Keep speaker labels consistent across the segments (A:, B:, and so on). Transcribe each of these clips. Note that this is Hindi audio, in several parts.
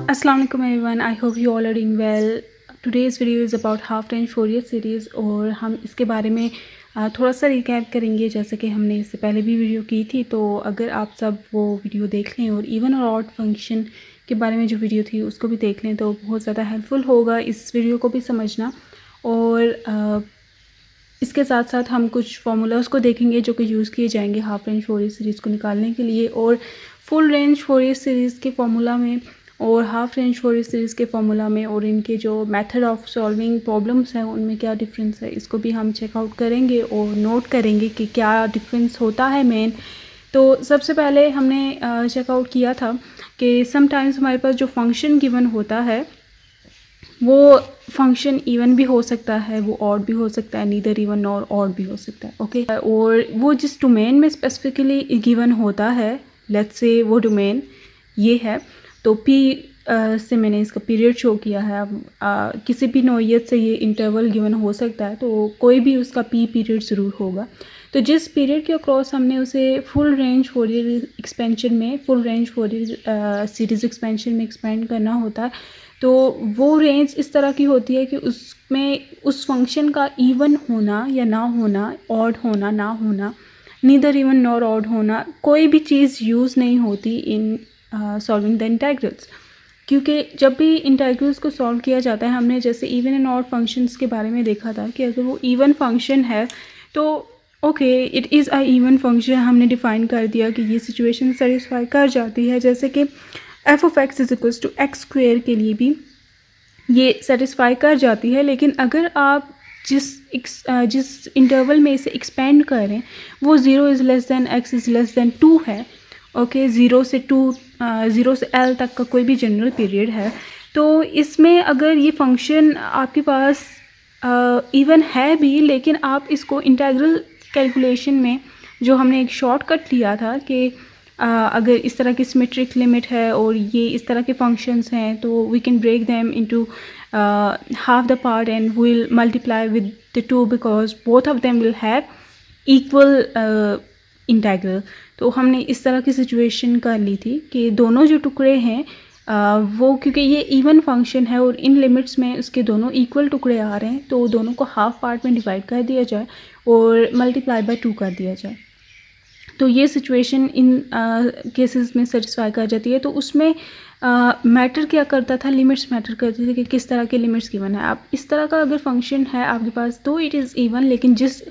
A: Assalamu alaikum everyone, I hope you all are doing well. Today's video is about half range Fourier series और हम इसके बारे में थोड़ा सा रिकैप करेंगे जैसे कि हमने इससे पहले भी वीडियो की थी। तो अगर आप सब वो वीडियो देख लें और इवन और ऑड फंक्शन के बारे में जो वीडियो थी उसको भी देख लें तो बहुत ज़्यादा हेल्पफुल होगा इस वीडियो को भी समझना। और इसके साथ साथ हम कुछ फार्मूलाज़ को देखेंगे जो कि यूज़ किए जाएंगे हाफ रेंज फोरियर सीरीज़ को निकालने के लिए। और फुल रेंज फोरियर सीरीज़ के फार्मूला में और हाफ रेंज फोरियर सीरीज़ के फार्मूला में और इनके जो मेथड ऑफ सॉल्विंग प्रॉब्लम्स हैं उनमें क्या डिफरेंस है इसको भी हम चेकआउट करेंगे और नोट करेंगे कि क्या डिफरेंस होता है मेन। तो सबसे पहले हमने चेकआउट किया था कि समटाइम्स हमारे पास जो फंक्शन गिवन होता है वो फंक्शन इवन भी हो सकता है, वो ऑड भी हो सकता है, नीदर इवन और ऑड भी हो सकता है। ओके और वो जिस डोमेन में स्पेसिफिकली गिवन होता है, लेट्स से वो डोमेन ये है तो P से मैंने इसका पीरियड शो किया है। अब किसी भी नौइयत से ये इंटरवल गिवन हो सकता है तो कोई भी उसका P पीरियड ज़रूर होगा। तो जिस पीरियड के अक्रॉस हमने उसे फुल रेंज फोरियर एक्सपेंशन में full range Fourier series expansion में एक्सपेंड करना होता है तो वो रेंज इस तरह की होती है कि उसमें उस फंक्शन का इवन होना या ना होना, ऑड होना ना होना, नीदर इवन नॉर ऑड होना, कोई भी चीज़ यूज़ नहीं होती इन सॉल्विंग द इंटेग्रल्स। क्योंकि जब भी इंटेग्रल्स को सॉल्व किया जाता है हमने जैसे इवन एंड ऑड फंक्शंस के बारे में देखा था कि अगर वो इवन फंक्शन है तो okay it is a even function, हमने डिफ़ाइन कर दिया कि ये सिचुएशन सेटिस्फाई कर जाती है। जैसे कि f of x is equals to x square के लिए भी ये सेटिस्फाई कर जाती है। लेकिन अगर आप जिस इंटरवल में इसे एक्सपेंड करें वो 0 is less than x is less than 2 है। ओके 0 से 2 0 से L तक का कोई भी जनरल पीरियड है तो इसमें अगर ये फंक्शन आपके पास इवन है भी लेकिन आप इसको इंटीग्रल कैलकुलेशन में जो हमने एक शॉर्टकट लिया था कि अगर इस तरह की सिमेट्रिक लिमिट है और ये इस तरह के फंक्शंस हैं तो we can break them into half the part and we will multiply with the two because both of them will have equal integral. तो हमने इस तरह की सिचुएशन कर ली थी कि दोनों जो टुकड़े हैं वो क्योंकि ये इवन फंक्शन है और इन लिमिट्स में उसके दोनों इक्वल टुकड़े आ रहे हैं तो दोनों को हाफ पार्ट में डिवाइड कर दिया जाए और मल्टीप्लाई बाय 2 कर दिया जाए। तो ये सिचुएशन इन केसेस में सेटिस्फाई कर जाती है। तो उसमें मैटर क्या करता था, लिमिट्स मैटर करती थी कि किस तरह के लिमिट्स गिवन है। आप इस तरह का अगर फंक्शन है आपके पास तो इट इज़ इवन लेकिन जिस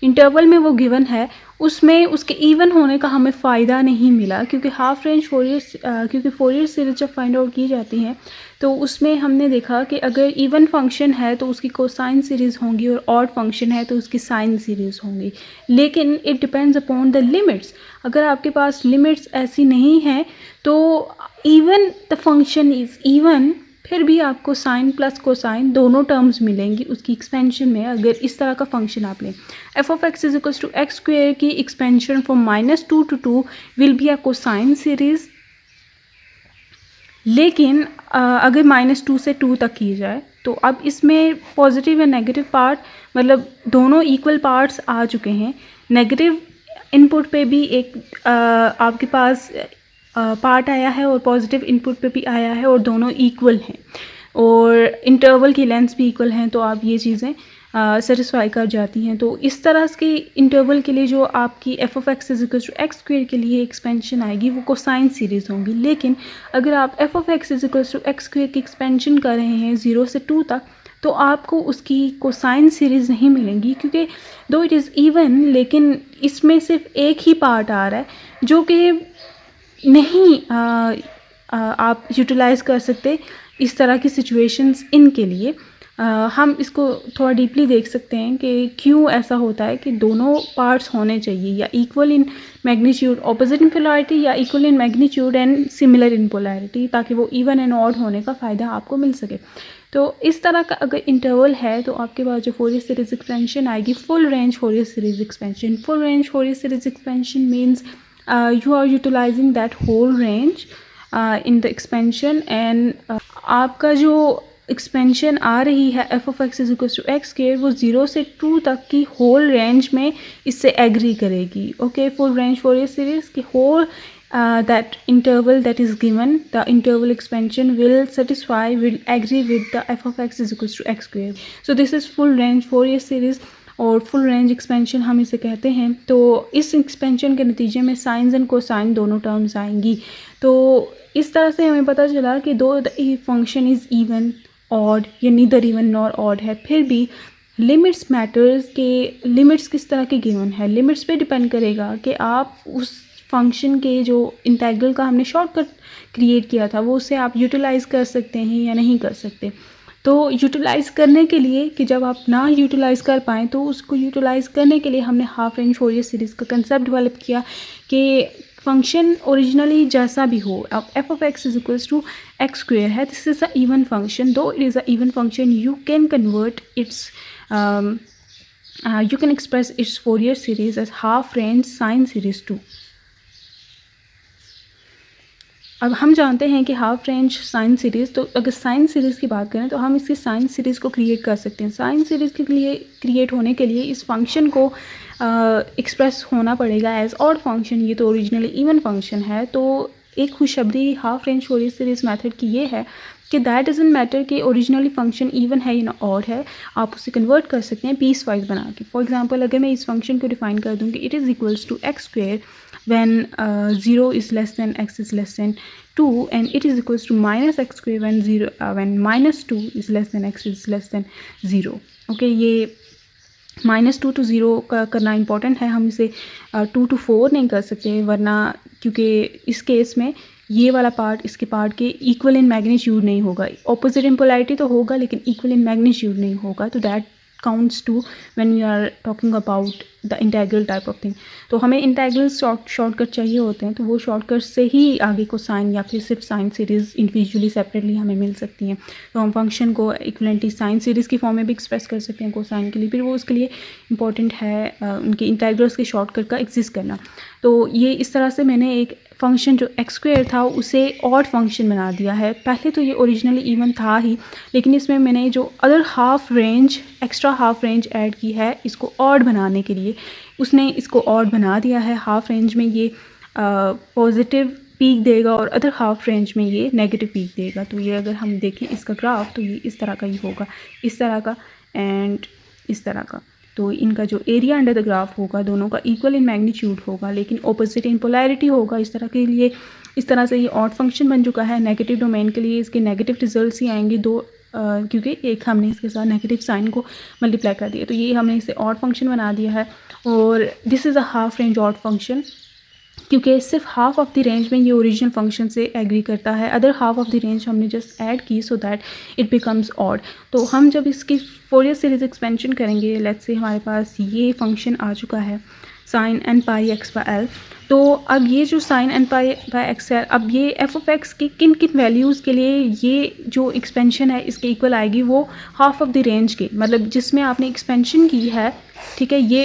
A: इंटरवल में वो गिवन है उसमें उसके इवन होने का हमें फ़ायदा नहीं मिला क्योंकि हाफ रेंज क्योंकि फोरियर सीरीज जब फाइंड आउट की जाती हैं तो उसमें हमने देखा कि अगर इवन फंक्शन है तो उसकी कोसाइन सीरीज़ होंगी और ऑड फंक्शन है तो उसकी साइन सीरीज़ होंगी। लेकिन it depends upon the limits. अगर आपके पास लिमिट्स ऐसी नहीं हैं तो even the function is even फिर भी आपको साइन प्लस कोसाइन दोनों टर्म्स मिलेंगी उसकी एक्सपेंशन में। अगर इस तरह का फंक्शन आप लें f of x is equals to x square की expansion from -2 to 2 will be a cosine series. लेकिन अगर -2 से 2 तक की जाए तो अब इसमें पॉजिटिव एंड नेगेटिव पार्ट मतलब दोनों इक्वल पार्ट्स आ चुके हैं। नेगेटिव इनपुट पे भी एक आपके पास पार्ट आया है और पॉजिटिव इनपुट पे भी आया है और दोनों इक्वल हैं और इंटरवल की लेंथ्स भी इक्वल हैं तो आप ये चीज़ें सेटिस्फाई कर जाती हैं। तो इस तरह के इंटरवल के लिए जो आपकी f of x is equal to x square के लिए एक्सपेंशन आएगी वो कोसाइन सीरीज़ होंगी। लेकिन अगर आप f of x is equal to x square की एक्सपेंशन कर रहे हैं 0 से 2 तक तो आपको उसकी कोसाइन सीरीज़ नहीं मिलेंगी क्योंकि दो इट इज़ इवन लेकिन इसमें सिर्फ एक ही पार्ट आ रहा है जो कि नहीं आप यूटिलाइज़ कर सकते इस तरह की सिचुएशंस इनके लिए। हम इसको थोड़ा डीपली देख सकते हैं कि क्यों ऐसा होता है कि दोनों पार्ट्स होने चाहिए या equal in magnitude opposite in polarity या equal in magnitude and similar in polarity ताकि वो इवन एंड ऑड होने का फ़ायदा आपको मिल सके। तो इस तरह का अगर इंटरवल है तो आपके पास जो फोरियर सीरीज़ एक्सपेंशन आएगी full range Fourier series expansion. Full range Fourier series expansion means you are utilizing that whole range in the expansion and आपका जो एक्सपेंशन आ रही है f of x is equal to x square वो 0 से 2 तक की होल रेंज में इससे एग्री करेगी। Okay full range Fourier series की whole that interval that is given, the interval expansion will agree with the f of x is equals to x square. So this is full range Fourier series और फुल रेंज एक्सपेंशन हम इसे कहते हैं। तो इस एक्सपेंशन के नतीजे में साइंस एंड कोसाइन दोनों टर्म्स आएंगी। तो इस तरह से हमें पता चला कि दो फंक्शन इज़ इवन ऑड या नीदर इवन नॉर ऑड है, फिर भी लिमिट्स मैटर्स के लिमिट्स किस तरह के गिवन है, लिमिट्स पे डिपेंड करेगा कि आप उस फंक्शन के जो इंटेग्रल का हमने शॉर्टकट क्रिएट किया था वो उसे आप यूटिलाइज़ कर सकते हैं या नहीं कर सकते। तो यूटिलाइज़ करने के लिए कि जब आप ना यूटिलाइज़ कर पाएँ तो उसको यूटिलाइज़ करने के लिए हमने हाफ रेंज फोरियर सीरीज़ का कंसेप्ट डेवलप किया कि फंक्शन ओरिजिनली जैसा भी हो, अब f of x is equals to x square है, this is a even function, दो it is a even function you can convert its you can express its Fourier series as half range sine series 2. अब हम जानते हैं कि हाफ रेंज साइन सीरीज़, तो अगर साइन सीरीज़ की बात करें तो हम इसकी साइन सीरीज़ को क्रिएट कर सकते हैं। साइन सीरीज़ के लिए क्रिएट होने के लिए इस फंक्शन को एक्सप्रेस होना पड़ेगा एज ऑड फंक्शन। ये तो ओरिजिनली इवन फंक्शन है। तो एक खुशखबरी half range Fourier series method की ये है कि दैट डजंट मैटर कि ओरिजिनली फंक्शन इवन है या ऑड है, आप उसे कन्वर्ट कर सकते हैं पीस वाइज बना के। फॉर एग्जांपल अगर मैं इस फंक्शन को डिफाइन कर दूँ कि it is equals to x square when 0 is less than x is less than 2 and it is equals to minus x square when minus 2 is less than x is less than 0. Okay, ये -2 to 0 का करना इंपॉर्टेंट है, हम इसे 2 to 4 नहीं कर सकते, वरना क्योंकि इस केस में ये वाला पार्ट इसके पार्ट के इक्वल इन मैग्नीट्यूड नहीं होगा। ऑपोजिट इन पोलैरिटी तो होगा लेकिन इक्वल इन मैग्नीट्यूड नहीं होगा। तो that counts to when we are talking about the integral type of thing. तो हमें इंटेग्रल शॉर्टकट चाहिए होते हैं, तो वो शॉर्टकट से ही आगे को साइन या फिर सिर्फ साइन सीरीज़ इंडिविजुअली सेपरेटली हमें मिल सकती हैं। तो हम फंक्शन को इक्वलेंटली साइन सीरीज़ की फॉर्म में भी एक्सप्रेस कर सकते हैं कोसाइन के लिए, फिर वो उसके लिए इंपॉर्टेंट है उनके इंटेग्रल्स के शॉर्टकट का एग्जिस्ट करना। तो ये इस तरह से मैंने एक फंक्शन जो एक्स स्क्वेयर था उसे ऑड फंक्शन बना दिया है। पहले तो ये ओरिजिनली इवन था ही, लेकिन इसमें मैंने जो other half range extra half range add की है इसको ऑड बनाने के लिए, उसने इसको ऑड बना दिया है। हाफ रेंज में ये पॉजिटिव पीक देगा और अदर हाफ रेंज में ये नेगेटिव पीक देगा। तो ये अगर हम देखें इसका ग्राफ तो ये इस तरह का ही होगा, इस तरह का एंड इस तरह का। तो इनका जो एरिया अंडर द ग्राफ होगा दोनों का इक्वल इन मैग्नीट्यूड होगा लेकिन ऑपोजिट इन पोलैरिटी होगा। इस तरह के लिए इस तरह से ये ऑड फंक्शन बन चुका है। नेगेटिव डोमेन के लिए इसके नेगेटिव रिजल्ट्स ही आएंगे दो, क्योंकि एक हमने इसके साथ नेगेटिव साइन को मल्टीप्लाई कर दिया। तो ये हमने इसे ऑड फंक्शन बना दिया है और this is a half range odd function, क्योंकि सिर्फ हाफ ऑफ द रेंज में ये ओरिजिनल फंक्शन से एग्री करता है, other half of the range हमने जस्ट ऐड की so that it becomes odd. तो हम जब इसकी फोरियर सीरीज एक्सपेंशन करेंगे, लेट्स से हमारे पास ये फंक्शन आ चुका है sine n pi x by l. तो अब ये जो sine n pi by x है, अब ये एफ ऑफ एक्स की किन किन वैल्यूज़ के लिए ये जो एक्सपेंशन है इसके इक्वल आएगी, वो हाफ ऑफ द रेंज के, मतलब जिसमें आपने एक्सपेंशन की है, ठीक है, ये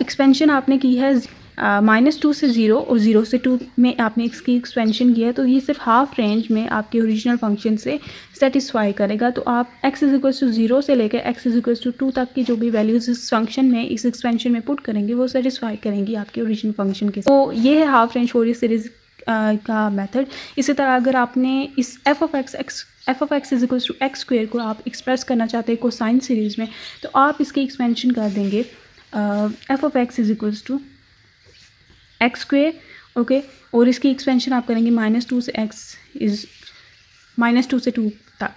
A: एक्सपेंशन आपने की है -2 से 0 और 0 से 2 में आपने इसकी एक्सपेंशन किया है, तो ये सिर्फ हाफ रेंज में आपके ओरिजिनल फंक्शन से सेटिस्फाई करेगा। तो आप x इज इक्वल टू 0 से लेकर x इज इक्वल टू 2 तक की जो भी वैल्यूज़ इस फंक्शन में इस एक्सपेंशन में पुट करेंगे वो सेटिस्फाई करेंगी आपके ओरिजिनल फंक्शन के। तो ये है हाफ रेंज फोरियर सीरीज़ का मेथड। इसी तरह अगर आपने इस f of x is equal to x square को आप एक्सप्रेस करना चाहते हैं कोसाइन सीरीज़ में, तो आप इसकी एक्सपेंशन कर देंगे f of x is equal to x square, okay, और इसकी एक्सपेंशन आप करेंगे -2 से -2 से 2 तक।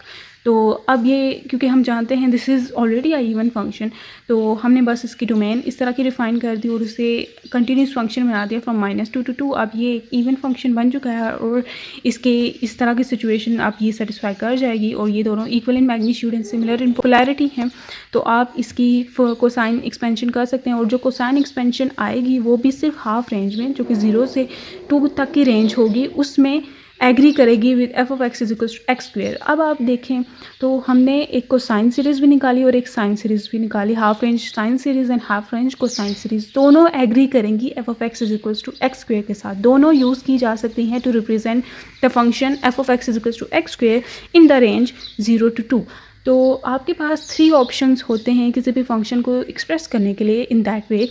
A: तो अब ये क्योंकि हम जानते हैं this is already a even function, तो हमने बस इसकी डोमेन इस तरह की डिफ़ाइन कर दी और उसे कंटिन्यूस फंक्शन बना दिया फ्रॉम -2 to 2। अब ये एक इवन फंक्शन बन चुका है और इसके इस तरह की सिचुएशन आप ये सेटिस्फाई कर जाएगी और ये दोनों equal in magnitude and similar in polarity हैं। तो आप इसकी कोसाइन एक्सपेंशन कर सकते हैं और जो कोसाइन एक्सपेंशन आएगी वो भी सिर्फ हाफ रेंज में, जो कि 0 से 2 तक की रेंज होगी, उसमें एग्री करेगी with f of x is equal to x square. अब आप देखें तो हमने एक कोसाइन सीरीज़ भी निकाली और एक साइन सीरीज़ भी निकाली। Half range sine series and half range cosine series दोनों एग्री करेंगी f of x is equal to x square के साथ। दोनों यूज़ की जा सकती हैं to represent the function f of x is equal to x square in the range 0 to 2। तो आपके पास 3 ऑप्शंस होते हैं किसी भी फंक्शन को एक्सप्रेस करने के लिए इन दैट वे।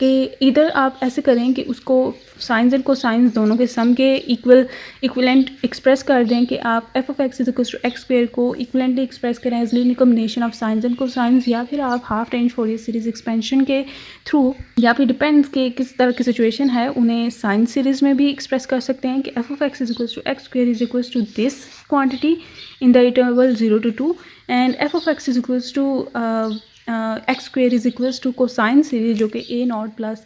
A: कि इधर आप ऐसे करें कि उसको साइंस एंड कोसाइंस दोनों के सम के इक्वलेंट एक्सप्रेस कर दें कि आप f of x is equal to x square को इक्वलेंटली एक्सप्रेस करें as linear combination of sines and cosines, या फिर आप half range Fourier series expansion के थ्रू, या फिर डिपेंड्स कि किस तरह की सिचुएशन है, उन्हें साइंस सीरीज़ में भी एक्सप्रेस कर सकते हैं कि f of x is equal to x square is equal to this quantity in the interval 0 to 2 and f of x is equal to x square is equals to cosine series जो कि a nought plus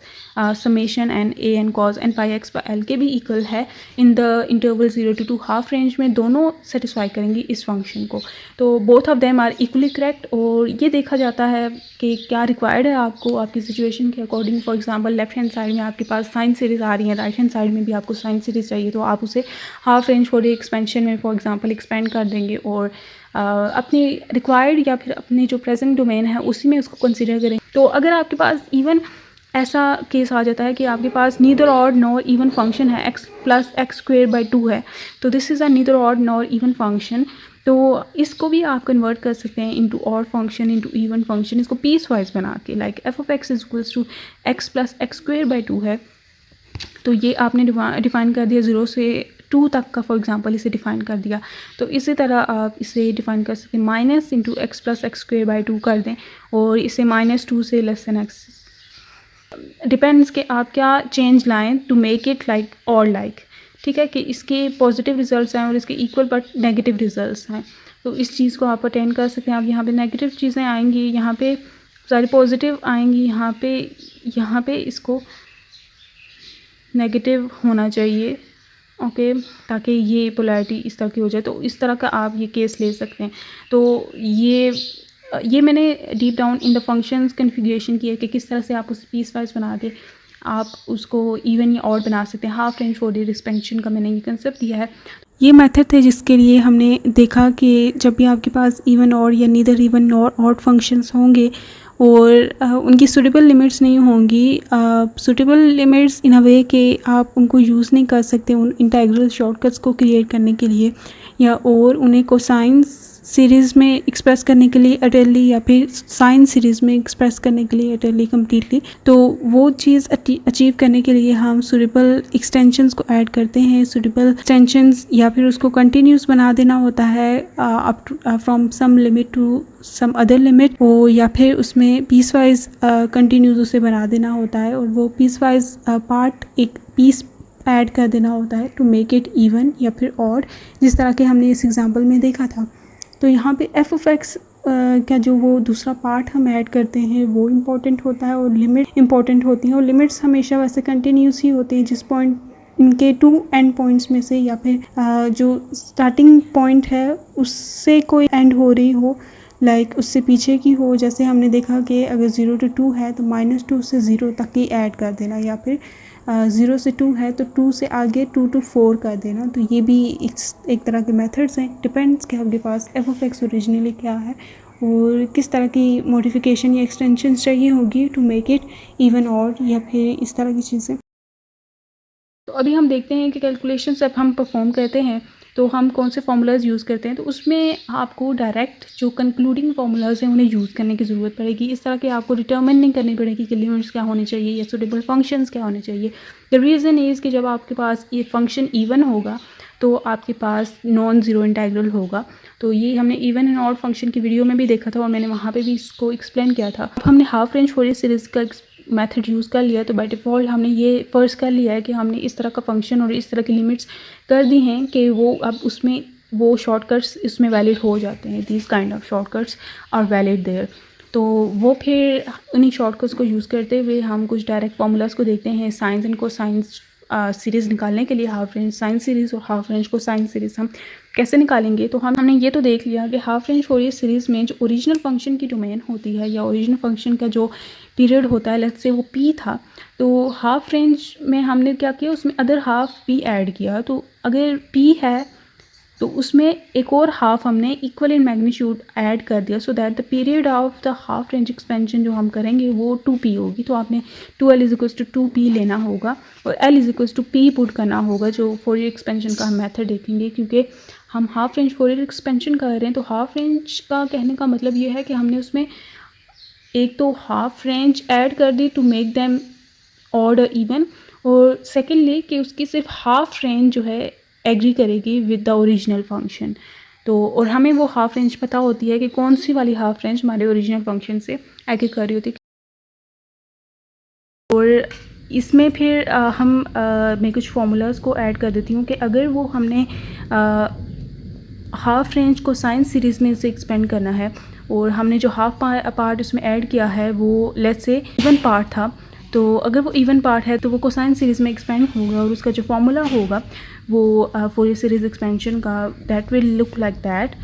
A: summation and a n cos n pi x by l के भी इक्वल है in the interval 0 to 2 half range में, दोनों सेटिस्फाई करेंगी इस फंक्शन को। तो both of them are equally correct, और ये देखा जाता है कि क्या रिक्वायर्ड है आपको आपकी सिचुएशन के according. For example left hand side में आपके पास साइन सीरीज़ आ रही है, राइट हैंड साइड में भी आपको साइन सीरीज़ चाहिए, तो आप उसे हाफ रेंज फोरियर एक्सपेंशन में फॉर एग्जांपल एक्सपेंड कर देंगे और अपनी रिक्वायर्ड या फिर अपने जो प्रेजेंट डोमेन है उसी में उसको कंसिडर करें। तो अगर आपके पास इवन ऐसा केस आ जाता है कि आपके पास neither odd nor even function है, x plus x square by 2 है, तो this is a neither odd nor even function, तो इसको भी आप कन्वर्ट कर सकते हैं into odd function into even function, इसको पीस वाइज बना के, like f of x is equals to x plus x square by 2 है, तो ये आपने डिफ़ाइन कर दिया 0 से 2 तक का, फॉर एग्जांपल इसे डिफ़ाइन कर दिया। तो इसी तरह आप इसे डिफ़ाइन कर सकते हैं minus into x plus x square by 2 कर दें, और इसे -2 से लेस देन एक्स, डिपेंड्स कि आप क्या चेंज लाएं टू मेक इट लाइक और लाइक, ठीक है, कि इसके पॉजिटिव रिजल्ट्स हैं और इसके इक्वल बट नेगेटिव रिजल्ट्स हैं। तो इस चीज़ को आप अटेंड कर सकते हैं। आप यहाँ पे नेगेटिव चीज़ें आएंगी, यहाँ पे सारी पॉजिटिव आएंगी, यहाँ पे इसको नेगेटिव होना चाहिए, ओके, ताकि ये पोलैरिटी इस तरह की हो जाए। तो इस तरह का आप ये केस ले सकते हैं। तो ये मैंने deep down in the functions configuration की है कि किस तरह से आप उसे पीस वाइज बना के आप उसको इवन या ऑड बना सकते हैं। हाफ रेंज फोरियर एक्सपेंशन का मैंने ये कंसेप्ट दिया है। ये मेथड थे जिसके लिए हमने देखा कि जब भी आपके पास इवन ऑड या neither even nor odd functions होंगे और उनकी सूटेबल लिमिट्स नहीं होंगी, सूटेबल लिमिट्स इन अ वे कि आप उनको यूज़ नहीं कर सकते उन इंटीग्रल शॉर्टकट्स को क्रिएट करने के लिए, या और उन्हें कोसाइंस सीरीज़ में एक्सप्रेस करने के लिए अटेरली, या फिर साइन सीरीज़ में एक्सप्रेस करने के लिए अटेरली कम्प्लीटली। तो वो चीज़ अचीव करने के लिए हम सूटेबल एक्सटेंशंस को ऐड करते हैं, सूटेबल एक्सटेंशंस, या फिर उसको कंटिन्यूस बना देना होता है up from some limit to some other limit, और या फिर उसमें पीस वाइज कंटिन्यूस उसे बना देना होता है, और वो पीस वाइज पार्ट एक पीस ऐड कर देना होता है टू मेक इट इवन या फिर ऑड, जिस तरह के हमने इस एग्जांपल में देखा था। तो यहाँ पे एफ ऑफ एक्स का जो वो दूसरा पार्ट हम ऐड करते हैं वो इम्पॉर्टेंट होता है, और लिमिट इम्पॉर्टेंट होती हैं, और लिमिट्स हमेशा वैसे कंटिन्यूस ही होती हैं, जिस पॉइंट इनके 2 एंड पॉइंट्स में से, या फिर जो स्टार्टिंग पॉइंट है उससे कोई एंड हो रही हो, लाइक उससे पीछे की हो। जैसे हमने देखा कि अगर 0 to 2 है तो -2 से 0 तक ही ऐड कर देना, या फिर 0 से 2 है तो 2 से आगे 2 to 4 कर देना। तो ये भी एक तरह के मेथड्स हैं। डिपेंड्स कि आपके पास एफ ऑफ एक्स ओरिजिनली क्या है और किस तरह की मॉडिफिकेशन या एक्सटेंशन चाहिए होगी to make it even odd, या फिर इस तरह की चीज़ें। तो अभी हम देखते हैं कि कैलकुलेशन जब हम परफॉर्म करते हैं तो हम कौन से फार्मूलाज यूज़ करते हैं। तो उसमें आपको डायरेक्ट जो कंक्लूडिंग फार्मूलाज हैं उन्हें यूज़ करने की ज़रूरत पड़ेगी। इस तरह के आपको डिटर्मिन नहीं करनी पड़ेगी कि लिमिट्स क्या होनी चाहिए या सूटेबल फंक्शंस क्या होने चाहिए। द रीज़न इज़ कि जब आपके पास ये फंक्शन इवन होगा तो आपके पास नॉन ज़ीरो इंटीग्रल होगा। तो ये हमने इवन एंड ऑड फंक्शन की वीडियो में भी देखा था और मैंने वहाँ पे भी इसको एक्सप्लेन किया था। अब हमने हाफ रेंज फोरियर सीरीज़ का मेथड यूज़ कर लिया, तो बाय डिफ़ॉल्ट हमने ये फ़र्ज़ कर लिया है कि हमने इस तरह का फंक्शन और इस तरह की लिमिट्स कर दी हैं कि वो अब उसमें वो शॉर्टकट्स इसमें वैलिड हो जाते हैं। These kind of shortcuts are valid there. तो वो फिर उन्हीं शॉर्टकट्स को यूज़ करते हुए हम कुछ डायरेक्ट फार्मूलाज को देखते हैं साइंस एंड कोसाइंस सीरीज़ निकालने के लिए। हाफ रेंज साइन सीरीज़ और हाफ रेंज कोसाइन सीरीज़ हम कैसे निकालेंगे। तो हमने ये तो देख लिया कि हाफ रेंज फोरियर सीरीज़ में जो ओरिजिनल फंक्शन की डोमेन होती है या ओरिजिनल फंक्शन का जो पीरियड होता है, लेट्स से वो p था, तो हाफ रेंज में हमने क्या किया, उसमें अदर हाफ p ऐड किया। तो अगर p है तो उसमें एक और हाफ हमने इक्वल इन मैग्नीट्यूड ऐड कर दिया, so that the period of the half range expansion जो हम करेंगे वो 2p होगी। तो आपने 2l is equals to 2p लेना होगा और l is equals to p put करना होगा, जो फोरियर एक्सपेंशन का हम मेथड देखेंगे। क्योंकि हम हाफ रेंज फोरियर एक्सपेंशन कर रहे हैं तो हाफ रेंज का कहने का मतलब ये है कि हमने उसमें एक तो हाफ रेंज ऐड कर दी टू मेक देम ऑड और इवन, और सेकेंडली कि उसकी सिर्फ हाफ रेंज जो है एग्री करेगी विद द ओरिजिनल फंक्शन। तो और हमें वो हाफ रेंज पता होती है कि कौन सी वाली हाफ रेंज हमारे ओरिजिनल फंक्शन से एग्री कर रही होती है। और इसमें फिर मैं कुछ फार्मूलाज को ऐड कर देती हूँ कि अगर वो हमने हाफ रेंज को साइन सीरीज़ में से एक्सपेंड करना है और हमने जो हाफ पार्ट उसमें ऐड किया है वो लेट्स से इवन पार्ट था, तो अगर वो इवन पार्ट है तो वो कोसाइन सीरीज़ में एक्सपेंड होगा और उसका जो फॉर्मूला होगा वो फोरियर सीरीज़ एक्सपेंशन का that will look like that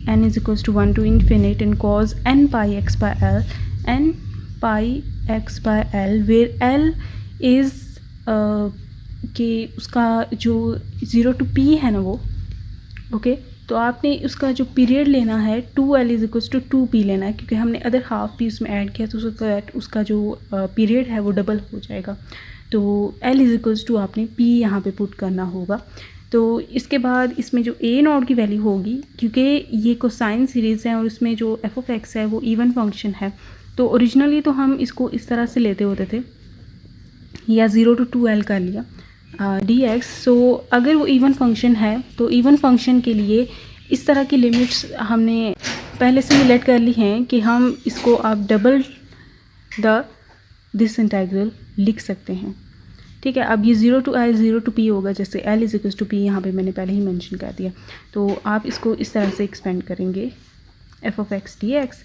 A: n is equals to 1 to infinite in cos n pi x by l n pi x by l where l is कि उसका जो 0 to p है ना वो ओके तो आपने उसका जो पीरियड लेना है 2l is equals to 2p लेना है, क्योंकि हमने अदर हाफ भी उसमें ऐड किया तो उसका जो पीरियड है वो डबल हो जाएगा। तो l इज इक्वल्स टू आपने p यहाँ पे पुट करना होगा। तो इसके बाद इसमें जो a नॉट की वैल्यू होगी, क्योंकि ये कोसाइन सीरीज़ है और उसमें जो f ऑफ x है वो इवन फंक्शन है, तो ओरिजिनली तो हम इसको इस तरह से लेते होते थे या 0 to 2l कर लिया dx। सो अगर वो इवन फंक्शन है तो इवन फंक्शन के लिए इस तरह की लिमिट्स हमने पहले से ही लेट कर ली हैं कि हम इसको आप डबल दिस इंटीग्रल लिख सकते हैं। ठीक है, अब ये 0 to l 0 to p होगा, जैसे l is equal to p यहाँ पे मैंने पहले ही मेंशन कर दिया। तो आप इसको इस तरह से एक्सपेंड करेंगे f ऑफ x dx।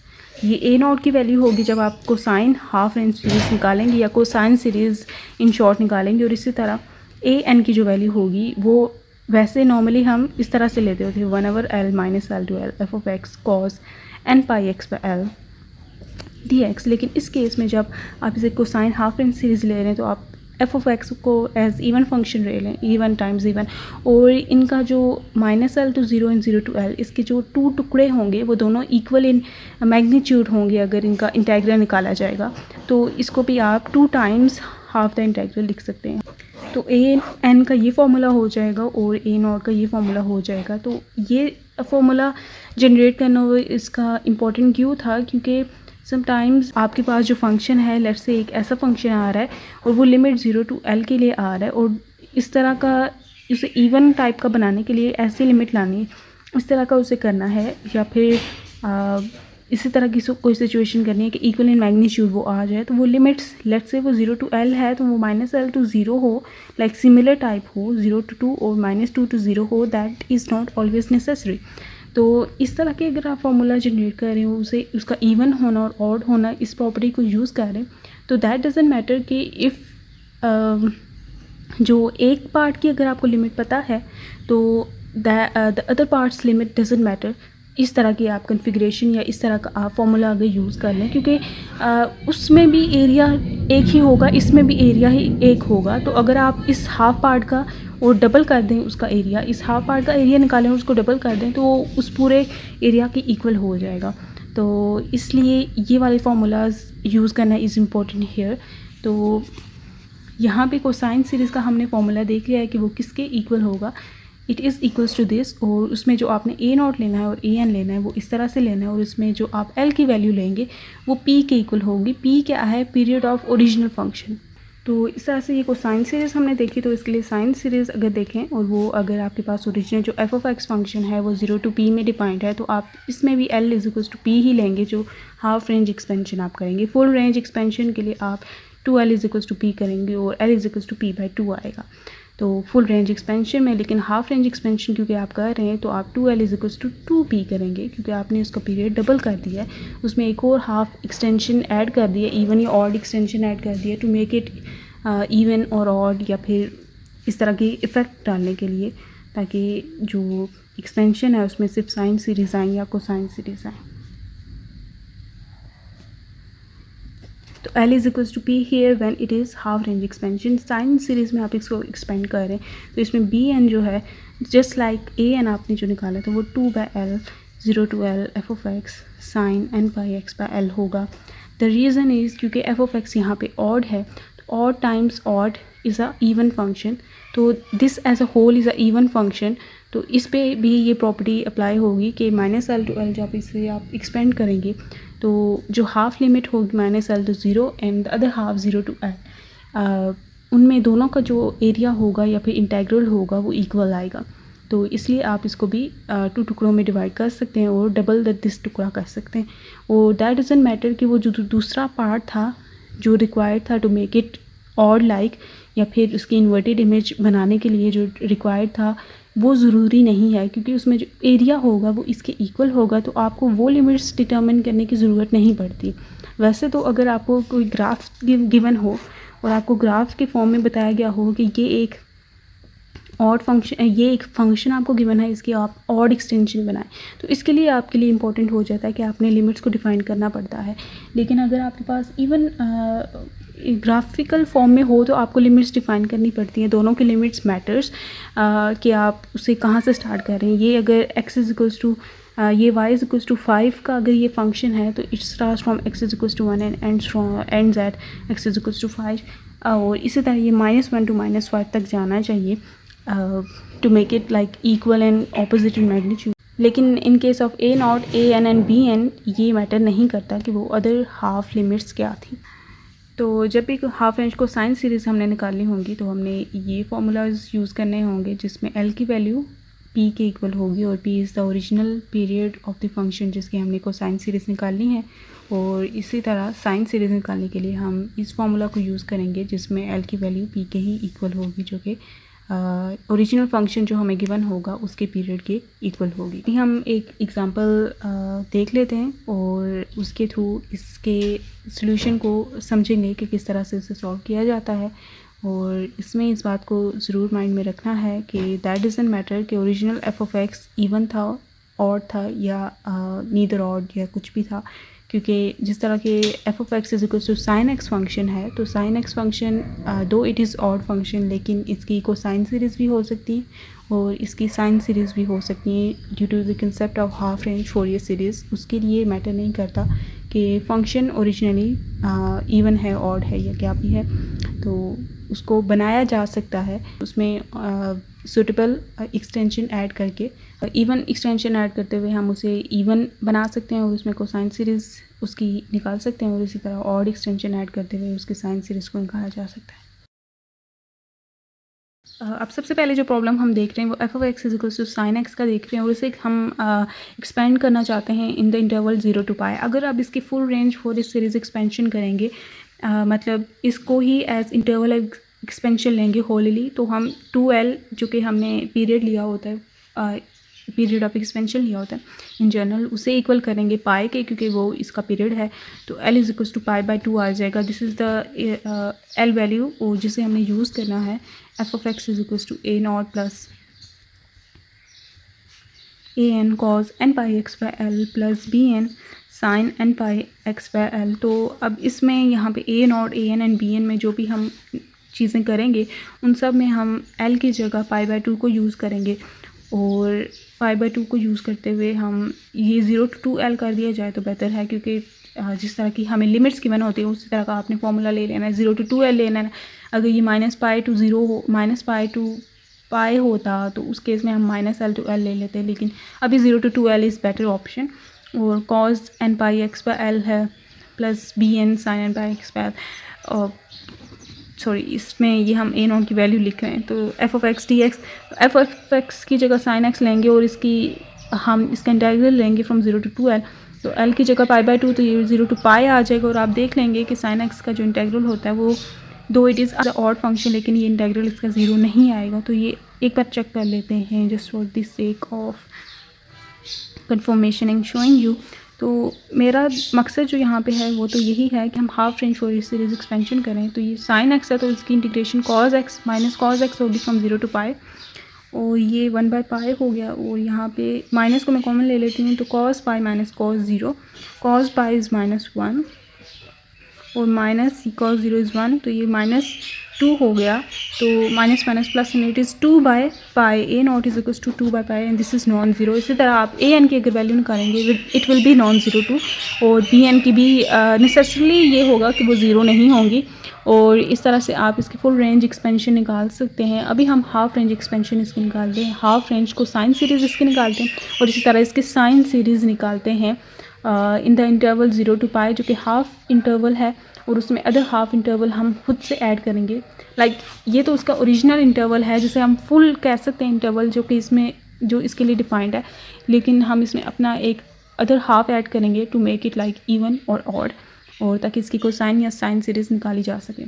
A: ये a नॉट की वैल्यू होगी जब आप कोसाइन हाफ रेंज सीरीज़ निकालेंगे या कोसाइन सीरीज़ इन शॉर्ट निकालेंगे, और इसी तरह a n की जो वैल्यू होगी वो वैसे नॉर्मली हम इस तरह से लेते होते हैं 1/l minus l to l f of x cos n pi x by l dx। लेकिन इस केस में जब आप इसे कोसाइन हाफ रेंज सीरीज़ ले रहे हैं तो आप f ऑफ x को एज इवन फंक्शन ले लें, इवन टाइम्स इवन, और इनका जो -l to 0 and 0 to l इसके जो 2 टुकड़े होंगे वो दोनों इक्वल इन मैग्नीट्यूड होंगे अगर इनका इंटीग्रल निकाला जाएगा। तो इसको भी आप 2 टाइम्स हाफ द इंटीग्रल लिख सकते हैं। तो a n का ये फार्मूला हो जाएगा और a नॉट का ये फार्मूला हो जाएगा। तो ये फार्मूला जनरेट करना इसका इम्पोर्टेंट क्यों था, क्योंकि समटाइम्स आपके पास जो फंक्शन है लेट्स से एक ऐसा फंक्शन आ रहा है और वो लिमिट 0 to l के लिए आ रहा है, और इस तरह का उसे इवन टाइप का बनाने के लिए ऐसी लिमिट लानी है, इस तरह का उसे करना है, या फिर इसी तरह की कोई सिचुएशन करनी है कि इक्वल इन मैग्नीट्यूड वो आ जाए। तो वो लिमिट्स लेट्स से वो 0 to l है तो वो -l to 0 हो, लाइक सिमिलर टाइप हो, 0 to 2 और -2 to 0 हो, that is not always necessary. तो इस तरह के अगर आप फार्मूला जनरेट कर रहे हो उसे उसका इवन होना और ऑड होना इस प्रॉपर्टी को यूज़ कर रहे हैं, तो दैट डजंट मैटर कि इफ़ जो एक पार्ट की अगर आपको लिमिट पता है तो the other parts limit doesn't matter. इस तरह की आप कन्फिग्रेशन या इस तरह का आप फार्मूला अगर यूज़ कर लें, क्योंकि उसमें भी एरिया एक ही होगा, इसमें भी एरिया ही एक होगा। तो अगर आप इस हाफ पार्ट का और डबल कर दें उसका एरिया, इस हाफ पार्ट का एरिया निकालें और उसको डबल कर दें तो वो उस पूरे एरिया के इक्वल हो जाएगा। तो इसलिए ये वाले फार्मूलाज यूज़ करना इज़ इम्पोर्टेंट हेयर। तो यहाँ पे कोसाइन सीरीज़ का हमने फार्मूला देख लिया है कि वो किसके इक्वल होगा, it is equals to this, और उसमें जो आपने a नॉट लेना है और a n लेना है वो इस तरह से लेना है, और उसमें जो आप l की वैल्यू लेंगे वो p के इक्वल होगी। p क्या है, पीरियड ऑफ ओरिजिनल फंक्शन। तो इस तरह से ये कोसाइन सीरीज़ हमने देखी। तो इसके लिए साइन सीरीज़ अगर देखें और वो अगर आपके पास ओरिजिनल जो f ऑफ x फंक्शन है वो 0 to p में डिफाइंड है, तो आप इसमें भी l is equals to p ही लेंगे जो हाफ रेंज एक्सपेंशन आप करेंगे। फुल रेंज एक्सपेंशन के लिए आप 2l is equals to p करेंगे और l is equals to p/2 आएगा। तो फुल रेंज एक्सपेंशन में, लेकिन हाफ रेंज एक्सपेंशन क्योंकि आप कर रहे हैं तो आप 2l is equals to 2p करेंगे, क्योंकि आपने उसका पीरियड डबल कर दिया है, उसमें एक और हाफ एक्सटेंशन ऐड कर दिया, इवन या ऑड एक्सटेंशन ऐड कर दिया टू मेक इट इवन और ऑड, या फिर इस तरह की इफ़ेक्ट डालने के लिए, ताकि जो एक्सपेंशन है उसमें सिर्फ साइन सीरीज़ आएँ या कोसाइन सीरीज़ आएँ। तो l is equals to p here when it is half range expansion. Sine series में आप इसको एक्सपेंड कर रहे हैं तो इसमें bn जो है जस्ट लाइक an आपने जो निकाला था वो 2/l 0 to l f of x sine n pi x by l होगा। द रीज़न इज़ क्योंकि f ऑफ x यहाँ पे ऑड है, तो odd times odd is a even function, तो this as a whole is a even function. तो इस पे भी ये प्रॉपर्टी अप्लाई होगी कि -l to l जब इसे आप एक्सपेंड करेंगे तो जो हाफ लिमिट होगी -l to 0 and the other half 0 to l, उनमें दोनों का जो एरिया होगा या फिर इंटेग्रल होगा वो इक्वल आएगा। तो इसलिए आप इसको भी 2 टुकड़ों में डिवाइड कर सकते हैं और डबल दिस टुकड़ा कर सकते हैं। और दैट डजंट मैटर कि वो जो दूसरा पार्ट था जो रिक्वायर्ड था to make it odd like, या फिर उसकी इन्वर्टेड इमेज बनाने के लिए जो रिक्वायर्ड था वो ज़रूरी नहीं है, क्योंकि उसमें जो एरिया होगा वो इसके इक्वल होगा, तो आपको वो लिमिट्स डिटर्मिन करने की ज़रूरत नहीं पड़ती। वैसे तो अगर आपको कोई ग्राफ गिवन हो और आपको ग्राफ के फॉर्म में बताया गया हो कि ये एक फंक्शन आपको गिवन है, इसकी आप ऑड एक्सटेंशन बनाएं, तो इसके लिए आपके लिए इम्पोर्टेंट हो जाता है कि आपने लिमिट्स को डिफ़ाइन करना पड़ता है। लेकिन अगर आपके पास इवन ग्राफिकल फॉर्म में हो तो आपको लिमिट्स डिफ़ाइन करनी पड़ती हैं। दोनों की लिमिट्स मैटर्स कि आप उसे कहाँ से स्टार्ट कर रहे हैं। ये अगर x इज इक्वल्स टू ये y इज इक्वल्स टू 5 का अगर ये फंक्शन है तो it start from x is equals to 1 and ends at x is equals to 5। और इसी तरह ये -1 to -5 तक जाना चाहिए to make it like equal and opposite in magnitude. लेकिन in case of a nought, a n and b n ये मैटर नहीं करता कि वो अदर हाफ लिमिट्स क्या थी। तो जब भी हाफ रेंज को साइन सीरीज़ हमने निकालनी होंगी तो हमने ये फार्मूलाज यूज़ करने होंगे जिसमें l की वैल्यू p के इक्वल होगी और p is the original period of the function जिसकी हमने को साइन सीरीज़ निकालनी है। और इसी तरह साइन सीरीज़ निकालने के लिए हम इस फार्मूला को यूज़ करेंगे जिसमें l की वैल्यू p के ही इक्वल होगी, जो कि ओरिजिनल फंक्शन जो हमें गिवन होगा उसके पीरियड के इक्वल होगी। अभी हम एक एग्जांपल देख लेते हैं और उसके थ्रू इसके सॉल्यूशन को समझेंगे कि किस तरह से इसे सॉल्व किया जाता है। और इसमें इस बात को ज़रूर माइंड में रखना है कि दैट डजंट मैटर कि original F of x even था, ऑड था या नीदर ऑड या कुछ भी था, क्योंकि जिस तरह के f of x is equal to sine x function है तो साइन एक्स फंक्शन दो इट इज़ ऑड फंक्शन लेकिन इसकी कोसाइन सीरीज़ भी हो सकती है और इसकी साइन सीरीज़ भी हो सकती है due to the concept of half range Fourier series. उसके लिए मैटर नहीं करता कि फंक्शन ओरिजिनली इवन है, ऑड है या क्या भी है, तो उसको बनाया जा सकता है उसमें सूटेबल एक्सटेंशन ऐड करके। इवन एक्सटेंशन ऐड करते हुए हम उसे इवन बना सकते हैं और उसमें कोसाइन सीरीज़ उसकी निकाल सकते हैं और इसी तरह ऑड एक्सटेंशन ऐड करते हुए उसकी साइन सीरीज़ को निकाला जा सकता है। अब सबसे पहले जो प्रॉब्लम हम देख रहे हैं वो f of x is equals to sine x का देख रहे हैं और इसे हम एक्सपेंड करना चाहते हैं इन द इंटरवल 0 to पाई। अगर आप इसकी फुल रेंज फॉर इस सीरीज़ एक्सपेंशन करेंगे, मतलब इसको ही एज इंटरवल एक्सपेंशन लेंगे होलली, तो हम 2l जो कि हमने पीरियड लिया होता है, पीरियड ऑफ एक्सपेंशन लिया होता है इन जनरल, उसे इक्वल करेंगे पाई के, क्योंकि वो इसका पीरियड है, तो l इज इक्वल टू π/2 आ जाएगा। This is the l value और जिसे हमने यूज़ करना है f of x is equal to a not plus a n cos n pi x by l plus b n sine n pi x by l। तो अब इसमें यहाँ पे a nought, a n and b n में जो भी हम चीज़ें करेंगे उन सब में हम l की जगह π/2 को यूज़ करेंगे और π/2 को यूज़ करते हुए हम ये 0 to 2l कर दिया जाए तो बेहतर है, क्योंकि जिस तरह की हमें लिमिट्स गिवन होती है उसी तरह का आपने फॉर्मूला ले लेना है। 0 to 2l लेना है। अगर ये -π to 0 हो, -π to पाई होता तो उस केस में हम -l to l ले लेते हैं, लेकिन अभी 0 to 2l is better option. और cos n pi x by l है plus bn sin n pi x by l, और सॉरी इसमें ये हम a नॉट की वैल्यू लिख रहे हैं, तो F of x d x, F of x की जगह साइन एक्स लेंगे और हम इसका इंटीग्रल लेंगे फ्रॉम 0 to 2l, तो l की जगह π/2 तो ये 0 to पाई आ जाएगा। और आप देख लेंगे कि साइन एक्स का जो इंटीग्रल होता है वो दो it is the odd function लेकिन ये इंटीग्रल इसका 0 नहीं आएगा, तो ये एक बार चेक कर लेते हैं just for the sake of confirmation and showing you. तो मेरा मकसद जो यहाँ पे है वो तो यही है कि हम half range Fourier series expansion करें। तो ये साइन एक्स है तो इसकी integration cos x minus cos x होगी फ्रॉम 0 to पाई, और ये 1/π हो गया और यहाँ पे माइनस को मैं कॉमन ले लेती हूँ, तो cos pi minus cos 0, cos pi is -1 और माइनस cos 0 इज़ 1, तो ये -2 हो गया, तो minus minus plus and it is 2/π, a nought is equals to 2/π and this is non zero. इसी तरह आप a n की अगर वैल्यू निकालेंगे it will be non zero too, और b n की भी नेसेसरली ये होगा कि वो ज़ीरो नहीं होंगी, और इस तरह से आप इसकी फुल रेंज एक्सपेंशन निकाल सकते हैं। अभी हम हाफ रेंज एक्सपेंशन इसकी निकालते हैं, हाफ रेंज को साइन सीरीज़ इसकी निकालते हैं और इसी तरह इसके साइन सीरीज़ निकालते हैं इन द इंटरवल 0 to पाई, जो कि हाफ इंटरवल है, और उसमें अदर हाफ इंटरवल हम खुद से ऐड करेंगे। लाइक ये तो उसका ओरिजिनल इंटरवल है जिसे हम फुल कह सकते हैं इंटरवल, जो कि इसमें जो इसके लिए डिफाइंड है, लेकिन हम इसमें अपना एक अदर हाफ ऐड करेंगे to make it like even और ऑड, और ताकि इसकी कोसाइन या साइन सीरीज़ निकाली जा सके।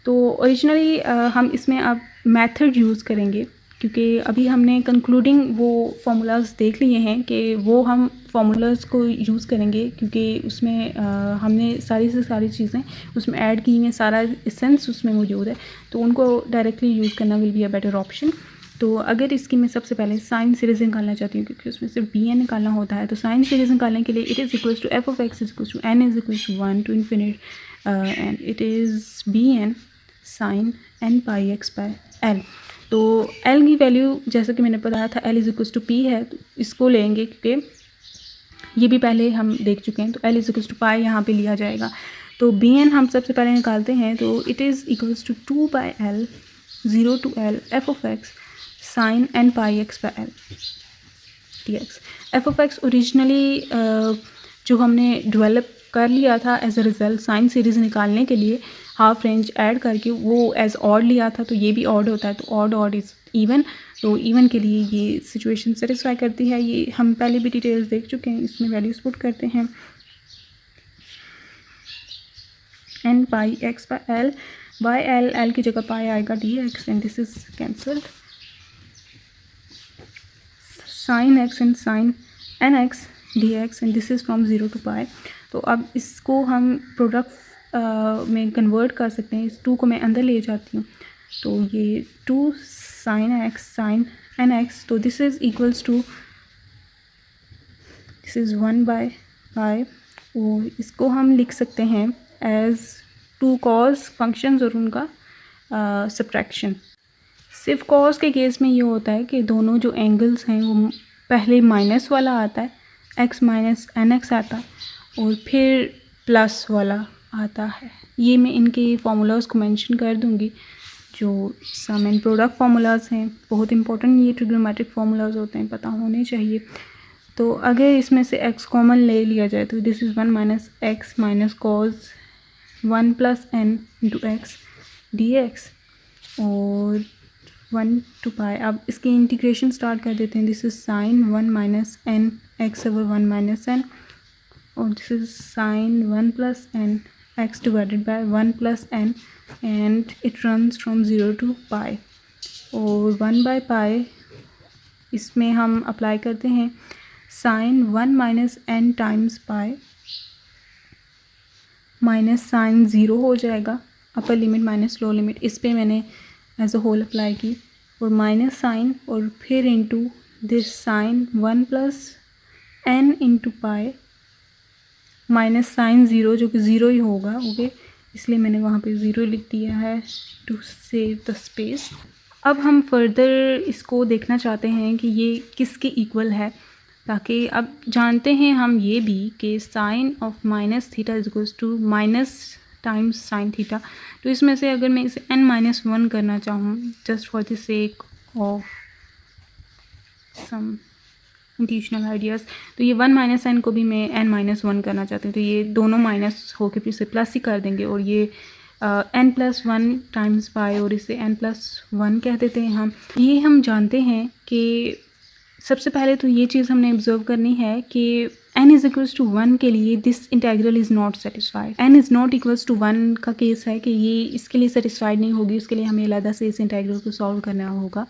A: तो ओरिजिनली हम इसमें अब मेथड यूज़ करेंगे, क्योंकि अभी हमने कंक्लूडिंग वो फार्मूलाज देख लिए हैं कि वो हम फार्मूलाज को यूज़ करेंगे, क्योंकि उसमें हमने सारी से सारी चीज़ें उसमें ऐड की हैं, सारा एसेंस उसमें मौजूद है, तो उनको डायरेक्टली यूज़ करना will be a better option. तो अगर इसकी मैं सबसे पहले साइन सीरीज़ निकालना चाहती हूँ, क्योंकि उसमें सिर्फ bn निकालना होता है, तो साइन सीरीज़ निकालने के लिए it is equals to f of x is equals to n is equals to 1 to infinite and it is bn sine n pi x by l. तो l की वैल्यू जैसा कि मैंने बताया था l is equals to p है, तो इसको लेंगे क्योंकि ये भी पहले हम देख चुके हैं, तो l इज इक्वल्स टू पाई यहाँ पे लिया जाएगा। तो bn हम सबसे पहले निकालते हैं, तो it is equals to 2 by l 0 to l f of x sine n pi x by l dx। F of x originally जो हमने डेवलप कर लिया था as a result sine series निकालने के लिए हाफ रेंज ऐड करके, वो एज ऑड लिया था, तो ये भी ऑड होता है, तो ऑड ऑड इज़ इवन, तो इवन के लिए ये सिचुएशन सेटिस्फाई करती है। ये हम पहले भी डिटेल्स देख चुके हैं, इसमें वैल्यूज पुट करते हैं n pi x by l, l की जगह पाई आएगा dx and this is cancelled, sine x and sine n x d x and this is from 0 to pi. तो अब इसको हम प्रोडक्ट में कन्वर्ट कर सकते हैं, इस 2 को मैं अंदर ले जाती हूँ, तो ये 2 sine x sine n x, तो this is equals to this is 1 by pi, और इसको हम लिख सकते हैं एज 2 कॉस फंक्शंस और उनका सब्ट्रैक्शन। सिर्फ कॉस के केस में ये होता है कि दोनों जो एंगल्स हैं वो पहले माइनस वाला आता है, x माइनस एन एक्स आता है, और फिर प्लस वाला आता है। ये मैं इनके फार्मूलाज को मेंशन कर दूंगी, जो सम एंड प्रोडक्ट फार्मूलाज हैं, बहुत इंपॉर्टेंट ये ट्रिग्नोमेट्रिक फार्मूलाज होते हैं, पता होने चाहिए। तो अगर इसमें से x कॉमन ले लिया जाए तो this is 1 minus x minus cos 1 plus n into x d x, और 1 टू पाई। अब इसकी इंटीग्रेशन स्टार्ट कर देते हैं, this is sine 1 minus n x over 1 minus n, और this is sine 1 plus n x divided by 1 plus n, and it runs from 0 to pi, और 1 बाय पाई इसमें हम अप्लाई करते हैं sine 1 minus n times pi minus sine 0 हो जाएगा, upper limit minus lower limit, इस पे मैंने एज अ होल अप्लाई की, और माइनस साइन और फिर into this sine 1 plus n into pi minus sine 0, जो कि 0 ही होगा, ओके, इसलिए मैंने वहाँ पे 0 लिख दिया है टू सेव द स्पेस। अब हम फर्दर इसको देखना चाहते हैं कि ये किसके इक्वल है, ताकि अब जानते हैं हम ये भी कि sine of minus theta is equals to minus times sine theta. तो इसमें से अगर मैं इसे n-1 करना चाहूँ just for the sake of some intuitional ideas, तो ये 1 माइनस एन को भी मैं n-1 करना चाहती हूँ, तो ये दोनों माइनस होके फिर से प्लस ही कर देंगे, और ये n+1 टाइम्स पाई, और इसे n+1 कह देते हैं हम। ये हम जानते हैं कि सबसे पहले तो ये चीज़ हमने ऑब्जर्व करनी है कि n इज़ इक्वल्स टू 1 के लिए this integral is not satisfied. n is not equals to 1 का केस है कि ये इसके लिए सेटिस्फाइड नहीं होगी, उसके लिए हमें अलग से इस इंटेग्रल को सॉल्व करना होगा।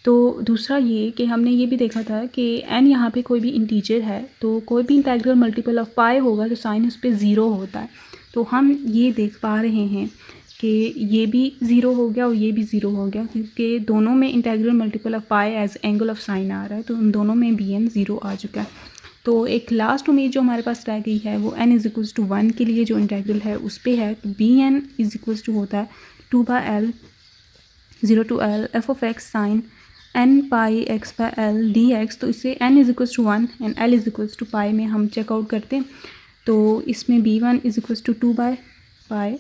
A: तो दूसरा ये कि हमने ये भी देखा था कि n यहाँ पे कोई भी इंटीजर है, तो कोई भी इंटेग्रल मल्टीपल ऑफ पाई होगा तो साइन उस पर 0 होता है। तो हम ये देख पा रहे हैं कि ये भी 0 हो गया और ये भी 0 हो गया, क्योंकि दोनों में integral multiple of pi as angle of sine आ रहा है, तो उन दोनों में bn 0 आ चुका है। तो एक लास्ट उम्मीद जो हमारे पास रह गई है वो n इज़ इक्वल्स टू 1 के लिए जो इंटेग्रल है उस पर है, तो bn इज़ इक्वल्स टू होता है 2 by l 0 to l f of x sine n pi x by l d x. तो इसे n is equals to 1 and l is equals to pi में हम चेकआउट करते हैं, तो इसमें b1 is equals to 2 by pi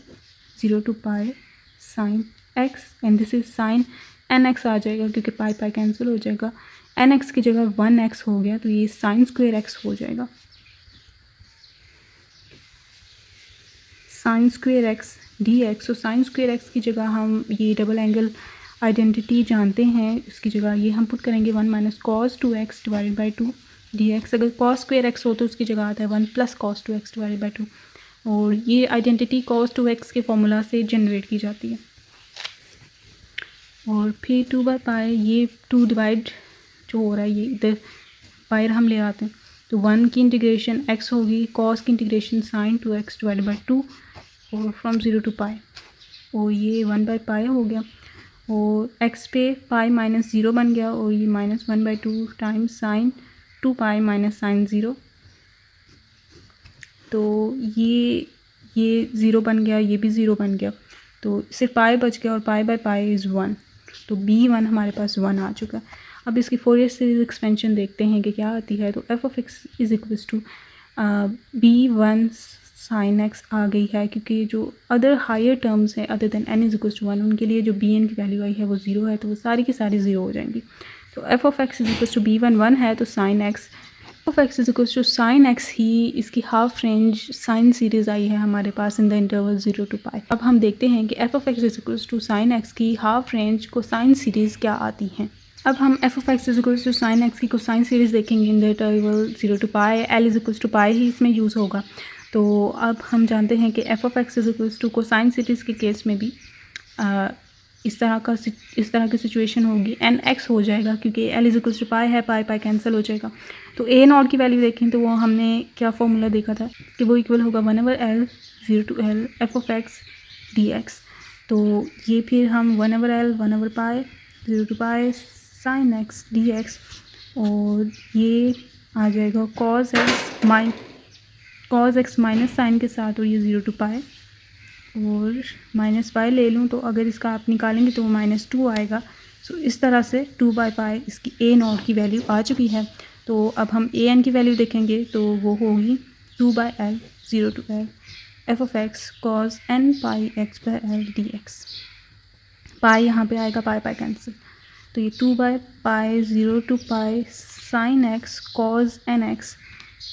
A: 0 to pi sine x and this is sine nx आ जाएगा, क्योंकि पाई पाई कैंसिल हो जाएगा, nx की जगह 1x हो गया, तो ये साइन स्क्वायर x हो जाएगा। Sine square x d x. तो साइन स्क्वेयर एक्स की जगह हम ये डबल एंगल आइडेंटिटी जानते हैं, इसकी जगह ये हम पुट करेंगे 1 minus cos 2x divided by 2 dx। अगर कॉस स्क्वेयर एक्स हो तो उसकी जगह आता है 1 plus cos 2x divided by 2, और ये आइडेंटिटी कॉस 2x के फॉर्मूला से जनरेट की जाती है। और फिर 2 बाई पाई, ये 2 डिवाइड जो हो रहा है ये इधर बाहर हम ले आते हैं, तो 1 की इंटीग्रेशन x होगी, कॉस की integration sine 2x divided by 2 और फ्रॉम 0 टू पाई, और ये 1 बाई पाई हो गया, और x पे पाई माइनस 0 बन गया, और ये minus 1 by 2 times sine 2 pi minus sine 0। तो ये 0 बन गया, ये भी 0 बन गया, तो सिर्फ पाई बच गया, और पाई बाई पाई इज़ 1, तो b1 हमारे पास 1 आ चुका है। अब इसकी फोरियर सीरीज एक्सपेंशन देखते हैं कि क्या आती है। तो f of x is equals to b1 sine x आ गई है, क्योंकि जो अदर हायर टर्म्स हैं other than n is equals to 1, उनके लिए जो bn की वैल्यू आई है वो 0 है, तो वो सारी की सारी 0 हो जाएंगी। तो f of x is equals to b1 1 है, तो sine x of x is equals to sine x ही इसकी हाफ रेंज साइन सीरीज़ आई है हमारे पास in the interval 0 to pi. अब हम देखते हैं कि f of x is equals to sine x की हाफ रेंज को साइन सीरीज़ क्या आती हैं। अब हम f of x is equals to sine x की कोसाइन सीरीज़ देखेंगे in the interval 0 to pi, l is equals to pi ही इसमें यूज़ होगा। तो अब हम जानते हैं कि f of x is equals to cosine series के केस में भी इस तरह की सिचुएशन होगी, एन एक्स हो जाएगा, क्योंकि एल इज इक्वल्स टू पाई है, पाई पाई कैंसिल हो जाएगा। तो ए नॉट की वैल्यू देखें तो वो हमने क्या फॉर्मूला देखा था कि वो इक्वल होगा 1/l 0 to l f of x dx। तो ये फिर हम 1/l 1/पाई 0 to pi sine x dx, और ये आ जाएगा cos x माइनस साइन के साथ, और ये 0 टू पाई, और माइनस पाई ले लूँ तो अगर इसका आप निकालेंगे तो वो -2 आएगा। सो इस तरह से 2 बाई पाई इसकी ए नॉट की वैल्यू आ चुकी है। तो अब हम ए एन की वैल्यू देखेंगे तो वो होगी 2 by l 0 to l f of x cos n pi x by l d x. Pi यहाँ पे आएगा, पाई पाई कैंसिल, तो ये 2 by pi 0 to pi sine x cos n x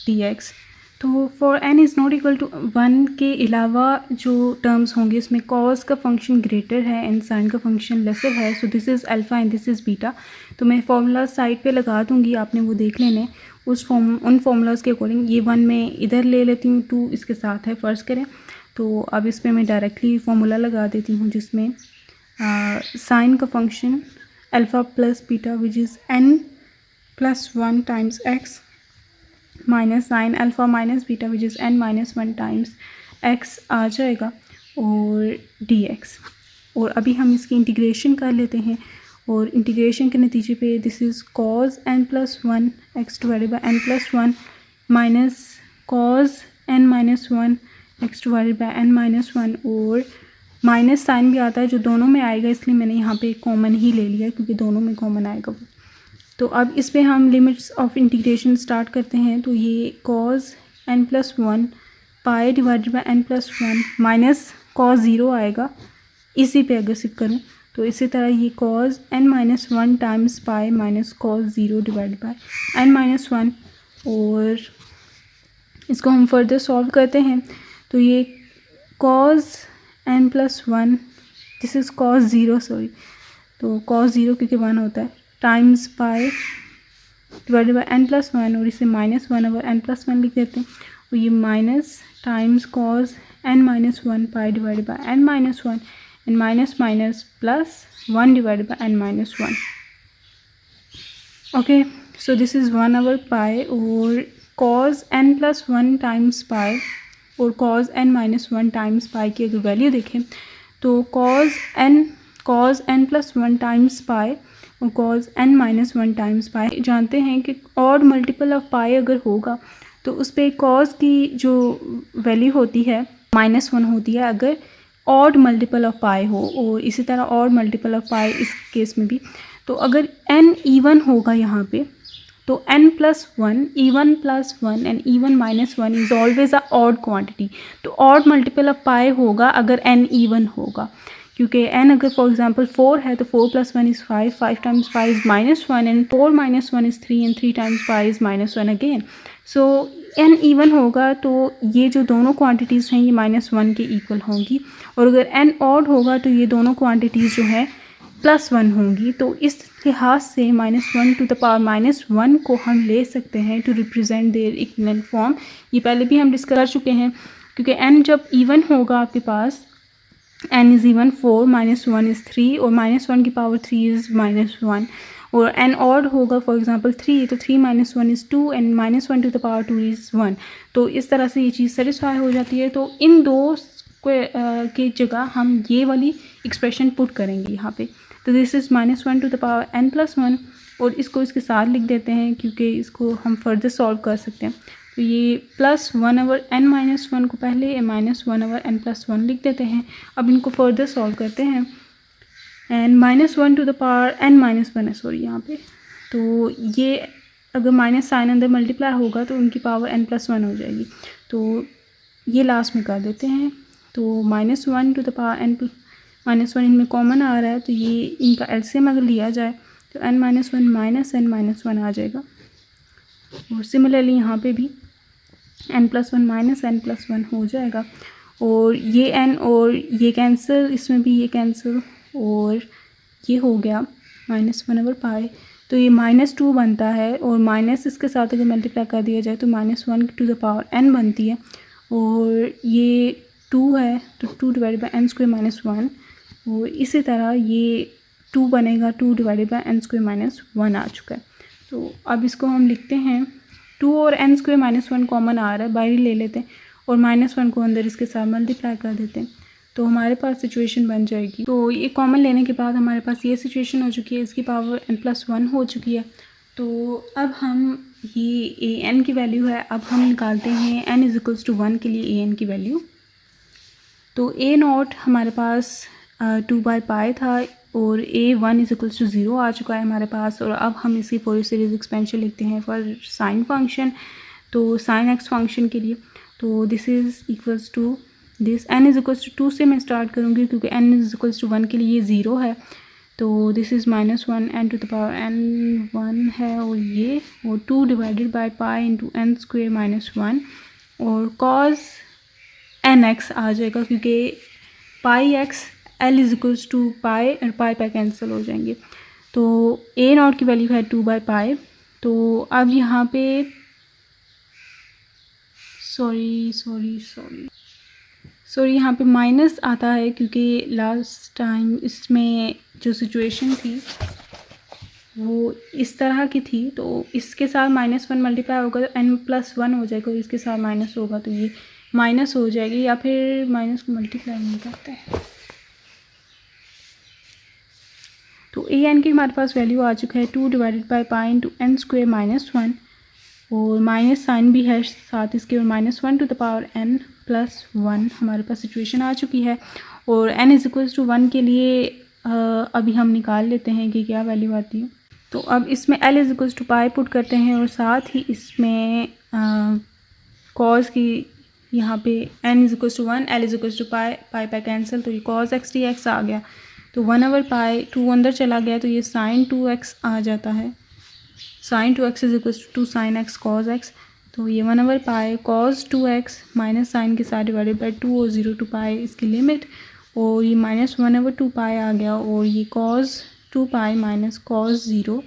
A: d x. तो for n is not equal to 1 के अलावा जो टर्म्स होंगे इसमें कॉज का फंक्शन ग्रेटर है एंड साइन का फंक्शन लेसर है। So this is alpha and this is beta. तो मैं फार्मूला साइड पे लगा दूँगी, आपने वो देख लेने उन फार्मूलाज के अकॉर्डिंग। ये 1 मैं इधर ले लेती हूँ, 2 इसके साथ है फ़र्ज़ करें। तो अब इसमें मैं डायरेक्टली फार्मूला लगा देती हूँ जिसमें साइन का function alpha plus beta which is n plus 1 times x minus sine alpha minus beta which is n minus 1 times x आ जाएगा, और dx। और अभी हम इसकी इंटीग्रेशन कर लेते हैं, और इंटीग्रेशन के नतीजे पे this is cause n plus 1 x divided by n plus 1 minus cos n minus 1 x divided by n minus 1, और माइनस साइन भी आता है जो दोनों में आएगा, इसलिए मैंने यहाँ पे कॉमन ही ले लिया क्योंकि दोनों में कॉमन आएगा वो। तो अब इस पे हम लिमिट्स ऑफ इंटीग्रेशन स्टार्ट करते हैं। तो ये cause n plus 1 pi divided by n plus 1 minus cos 0 आएगा, इसी पे अगर सिर्फ करूँ तो इसी तरह ये cause n minus 1 times pi minus cos 0 divided by n minus 1, और इसको हम फर्दर सॉल्व करते हैं। तो ये cause n plus 1 this is cause 0 sorry, तो कॉज 0 क्योंकि 1 होता है times pi divided by n plus 1, और इसे माइनस 1/n प्लस 1 लिख देते हैं, और ये minus times cos n minus 1 pi divided by n minus 1 and minus minus plus 1 divided by n minus 1। Okay, so this is 1/पाई, और cos n plus 1 times pi और cos n minus 1 times pi की अगर वैल्यू देखें तो cos n plus 1 times pi और cos n minus 1 times pi. जानते हैं कि ऑड मल्टीपल ऑफ पाई अगर होगा तो उस पर कॉज की जो वैल्यू होती है -1 होती है अगर ऑड मल्टीपल ऑफ पाई हो, और इसी तरह ऑड मल्टीपल ऑफ पाई इस केस में भी। तो अगर n इवन होगा यहाँ पे तो n plus 1 even plus 1 and even minus 1 is always a odd quantity. तो ऑड मल्टीपल ऑफ पाई होगा अगर n इवन होगा, क्योंकि n अगर फॉर एग्जांपल 4 है तो 4 plus 1 is 5, 5 times pi is -1 and 4 minus 1 is 3 and 3 times pi is -1 again. So n even होगा तो ये जो दोनों क्वांटिटीज़ हैं ये -1 के इक्वल होंगी, और अगर n ऑड होगा तो ये दोनों क्वांटिटीज़ जो है +1 होंगी। तो इस लिहाज से -1 को हम ले सकते हैं to represent their equivalent form. ये पहले भी हम डिस्कस कर चुके हैं, क्योंकि n जब इवन होगा आपके पास n इज़ इवन 4, -1 इज़ 3 और -1 की पावर 3 इज़ -1, और n ऑड होगा फॉर एग्जांपल 3, तो 3 - 1 is 2 and -1 to the power 2 is 1। तो इस तरह से ये चीज़ सेटिस्फाई हो जाती है। तो इन दो की जगह हम ये वाली एक्सप्रेशन पुट करेंगे यहाँ पे। तो this is -1 to the power n+1, और इसको इसके साथ लिख देते हैं क्योंकि इसको हम फर्दर सॉल्व कर सकते हैं। तो ये +1/n-1 को पहले -1/n+1 लिख देते हैं। अब इनको फर्दर सॉल्व करते हैं, and -1 to the power n-1 है सॉरी यहाँ पे। तो ये अगर माइनस साइन अंदर मल्टीप्लाई होगा तो उनकी पावर n+1 हो जाएगी। तो ये लास्ट में कर देते हैं। तो -1 टू द पावर n-1 इनमें कॉमन आ रहा है, तो ये इनका एलसीएम अगर लिया जाए तो n-1 -n-1 आ जाएगा। और सिमिलरली यहाँ पे भी n+1 -n+1 हो जाएगा, और ये n और ये कैंसिल, इसमें भी ये कैंसिल, और ये हो गया -1/π। तो ये -2 बनता है, और माइनस इसके साथ अगर मल्टीप्लाई कर दिया जाए तो -1 टू द पावर n बनती है, और ये 2 है तो 2/n² -1, और इसी तरह ये 2 बनेगा 2/n² -1 आ चुका है। तो अब इसको हम लिखते हैं, 2 और n² -1 कॉमन आ रहा है, बाहरी ले लेते हैं और -1 को अंदर इसके साथ मल्टीप्लाई कर देते हैं, तो हमारे पास सिचुएशन बन जाएगी। तो ये कॉमन लेने के बाद हमारे पास ये सिचुएशन हो चुकी है, इसकी पावर n+1 हो चुकी है। तो अब हम ये an की वैल्यू है, अब हम निकालते हैं n = 1 के लिए an की वैल्यू। तो a0 हमारे पास 2/π था, और a1 = 0 आ चुका है हमारे पास। और अब हम इसकी फोरियर सीरीज एक्सपेंशन लिखते हैं फॉर साइन फंक्शन, तो साइन x फंक्शन के लिए। तो this is equals to this, n = 2 से मैं स्टार्ट करूँगी क्योंकि n = 1 के लिए ये 0 है। तो this is -1 n to the power n1 है, और ये और 2/π × n² -1, और cos nx आ जाएगा क्योंकि πx l = π और π कैंसिल हो जाएंगे। तो a0 की वैल्यू है 2/π। तो अब यहाँ पे सॉरी यहाँ पे माइनस आता है क्योंकि लास्ट टाइम इसमें जो सिचुएशन थी वो इस तरह की थी, तो इसके साथ -1 मल्टीप्लाई होगा तो n+1 हो जाएगा, और इसके साथ माइनस होगा तो ये माइनस हो जाएगी, या फिर माइनस को मल्टीप्लाई नहीं करते हैं। तो an की हमारे पास वैल्यू आ चुका है 2/π × n² -1, और माइनस साइन भी है साथ इसके, और -1 टू द पावर n+1 हमारे पास सिचुएशन आ चुकी है। और n = 1 के लिए अभी हम निकाल लेते हैं कि क्या वैल्यू आती है। तो अब इसमें l = π पुट करते हैं, और साथ ही इसमें cos की यहाँ पे n = 1 l = π कैंसिल, तो ये cos x dx आ गया। तो 1/π 2 अंदर चला गया तो ये sin 2x आ जाता है। sin 2x = 2 sin x cos x, तो ये 1/π cos 2x माइनस साइन के साथ /2 और 0 to π इसकी लिमिट, और ये -1/2π आ गया, और ये cos 2π minus cos 0,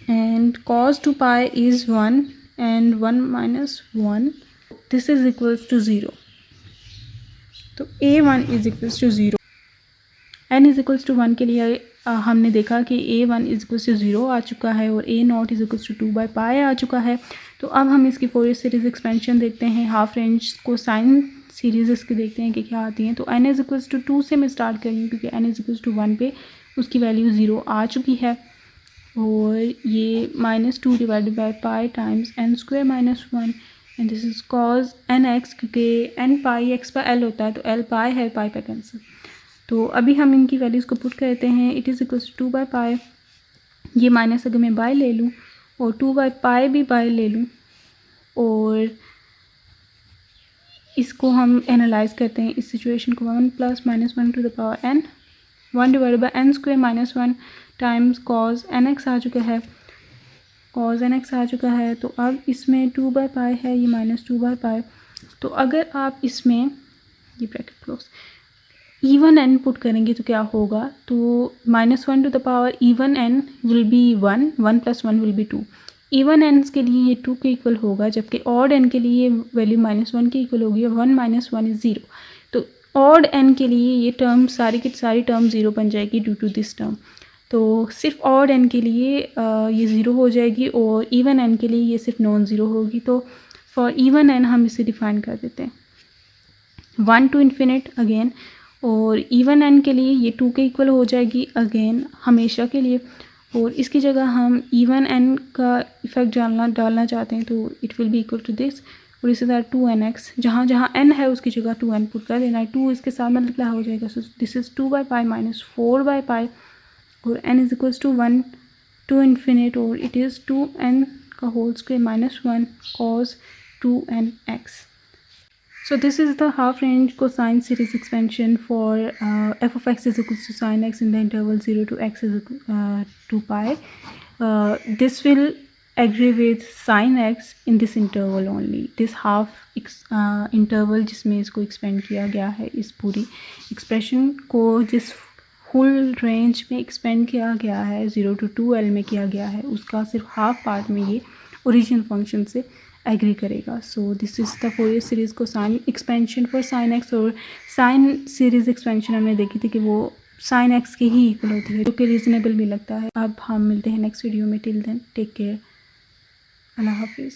A: and cos 2π is 1 and 1 - 1, this is equals to 0। तो a1 = 0। n = 1 के लिए हमने देखा कि a1 = 0 आ चुका है, और a0 = 2/π आ चुका है। तो अब हम इसकी फोरियर सीरीज़ एक्सपेंशन देखते हैं, हाफ रेंज को साइन सीरीज़ इसकी देखते हैं कि क्या आती हैं। तो n = 2 से मैं स्टार्ट करूँगी क्योंकि n = 1 पे उसकी वैल्यू 0 आ चुकी है, और ये -2/π times n² -1, and this is cos nx, क्योंकि n πx पर l होता है तो l π है, π कैंसिल। तो अभी हम इनकी वैल्यूज़ को पुट करते हैं। इट इज़ इक्वल्स 2/π, ये माइनस अगर मैं बाय ले लूँ और 2/π भी बाय ले लूँ, और इसको हम एनालाइज करते हैं इस सिचुएशन को। 1 + -1 to the power n, 1/n² -1 times cos nx आ चुका है। cos nx आ चुका है। तो अब इसमें 2/π है, ये -2/π। तो अगर आप इसमें ये bracket close even n put करेंगे तो क्या होगा, तो -1 to the power even n will be 1, 1 + 1 will be 2। Even n के लिए ये 2 के इक्वल होगा, जबकि ऑड n के लिए वैल्यू -1 के इक्वल होगी। 1 - 1 इज़ 0। तो ऑड n के लिए ये टर्म सारी की सारी टर्म 0 बन जाएगी ड्यू टू दिस टर्म। तो सिर्फ ऑड n के लिए ये 0 हो जाएगी और इवन n के लिए ये सिर्फ नॉन ज़ीरो होगी। तो फॉर इवन n हम इसे डिफ़ाइन कर देते हैं 1 टू इन्फिनिट अगेन, और इवन n के लिए ये 2 के इक्वल हो जाएगी अगेन हमेशा के लिए। और इसकी जगह हम इवन n का इफेक्ट डालना चाहते हैं, तो it will be equal to this, और इसी तरह 2nx, जहाँ जहाँ n है उसकी जगह 2n पुट कर देना है। 2 इसके साथ मल्टीप्लाई हो जाएगा, सो दिस इज़ 2/π - 4/π, और n is equals to 1 to infinite, और इट इज़ 2n का whole square -1 cos 2nx। So this is the half range cosine series expansion for f of x is equals to sin x in the interval 0 to x is to pi. This will agree with sin x in this interval only. This half interval जिसमें इसको expand किया गया है, इस पूरी expression को जिस फुल रेंज में एक्सपेंड किया गया है 0 to 2l में किया गया है, उसका सिर्फ हाफ पार्ट में ये ओरिजिनल फंक्शन से एग्री करेगा। So this is the Fourier series cosine expansion for sine x, और साइन सीरीज़ एक्सपेंशन हमने देखी थी कि वो साइन एक्स के ही इक्वल होती है, जो कि रीज़नेबल भी लगता है। अब हम मिलते हैं नेक्स्ट वीडियो में। टिल देन टेक केयर, अल्लाह हाफिज़।